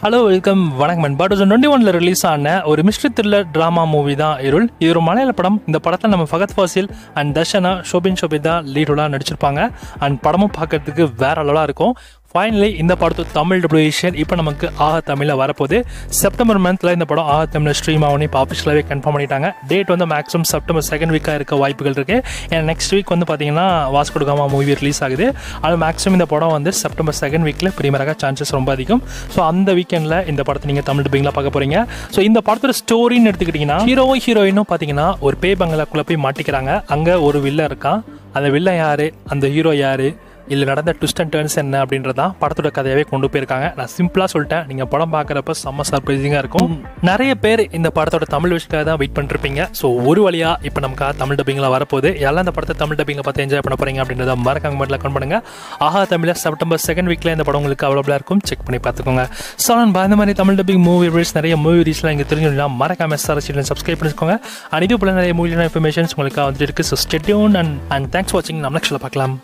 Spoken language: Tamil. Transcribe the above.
ஹலோ வெல்கம் வணக்கம். 2021 ரிலீஸ் ஆன ஒரு மிஸ்ட்ரி த்ரில்லர் டிராமா மூவி தான் இருள். இது ஒரு மலையாள படம். இந்த படத்தில் நம்ம ஃபகத் ஃபாசில் அண்ட் தர்ஷனா ஷோபிதா லீடோலாம் நடிச்சிருப்பாங்க. அண்ட் படமும் பார்க்கறதுக்கு வேற லெவலாக இருக்கும். ஃபைனலி இந்த படத்தோட தமிழ் டபிள்யூஷன் இப்போ நமக்கு தமிழில் வரப்போகுது. செப்டம்பர் மந்த்தில் இந்த படம் தமிழில் ஸ்ட்ரீம் ஆகணும் இப்போ ஆஃபிஷியலாகவே கன்ஃபார்ம் பண்ணிட்டாங்க. டேட் மேக்ஸிமம் செப்டம்பர் 2nd வீக்காக இருக்க வாய்ப்புகள் இருக்குது. ஏன்னா நெக்ஸ்ட் வீக் பார்த்தீங்கன்னா வாஸ்கோ ட காமா மூவி ரிலீஸ் ஆகுது. அது மேக்ஸிமம் இந்த படம் செப்டம்பர் 2nd வீக்கில் ப்ரீமியராக சான்சஸ் ரொம்ப அதிகம். ஸோ அந்த வீக்கெண்டில் இந்த படத்தை நீங்கள் தமிழ் டப்பிங்கில் பார்க்க போகிறீங்க. ஸோ இந்த படத்தோட ஸ்டோரின்னு எடுத்துக்கிட்டிங்கன்னா ஹீரோயினும் பார்த்தீங்கன்னா ஒரு பேய் பங்களாக்குள்ளே போய் மாட்டிக்கிறாங்க. அங்கே ஒரு வில்லன் இருக்கான். அந்த வில்லன் யார், அந்த ஹீரோ யார், இல்லை நடந்த ட்விஸ்ட் அண்ட் டர்ன்ஸ் என்ன அப்படின்றதான் படத்தோட கதையாகவே கொண்டு போயிருக்காங்க. நான் சிம்பிளாக சொல்லிட்டேன், நீங்கள் படம் பார்க்குறப்ப செம்ம சர்ப்ரைசிங்காக இருக்கும். நிறைய பேர் இந்த படத்தோட தமிழ் விஷயத்துக்காக தான் வெயிட் பண்ணிருப்பீங்க. ஸோ ஒரு வழியாக இப்போ நமக்கு தமிழ் டப்பிங்கில் வரப்போகுது. எல்லாம் இந்த படத்தை தமிழ் டப்பிங்கில் பார்த்து என்ஜாய் பண்ண போகிறீங்க அப்படின்றத மறக்காம கமெண்ட்டில் கமெண்ட் பண்ணுங்கள். தமிழில் செப்டம்பர் 2nd வீக்கில் இந்த படம் உங்களுக்கு அவைலபிளாக இருக்கும். செக் பண்ணி பார்த்துக்கோங்க. ஸோ நான் இந்த மாதிரி தமிழ் டப்பிங் மூவி ரிவ்யூஸ் நிறைய மூவி ரீல்ஸ்லாம் இங்கே தெரிஞ்சுக்கலாம். மறக்காம SRS சப்ஸ்கிரைப் பண்ணிக்கோங்க. அண்ட் இது போல நிறைய மூவியான இன்ஃபர்மேஷன்ஸ் உங்களுக்கு வந்துட்டு இருக்குது. So stay tuned and thanks for வாட்சிங். நம்ம நெக்ஸ்ட்ல பார்க்கலாம்.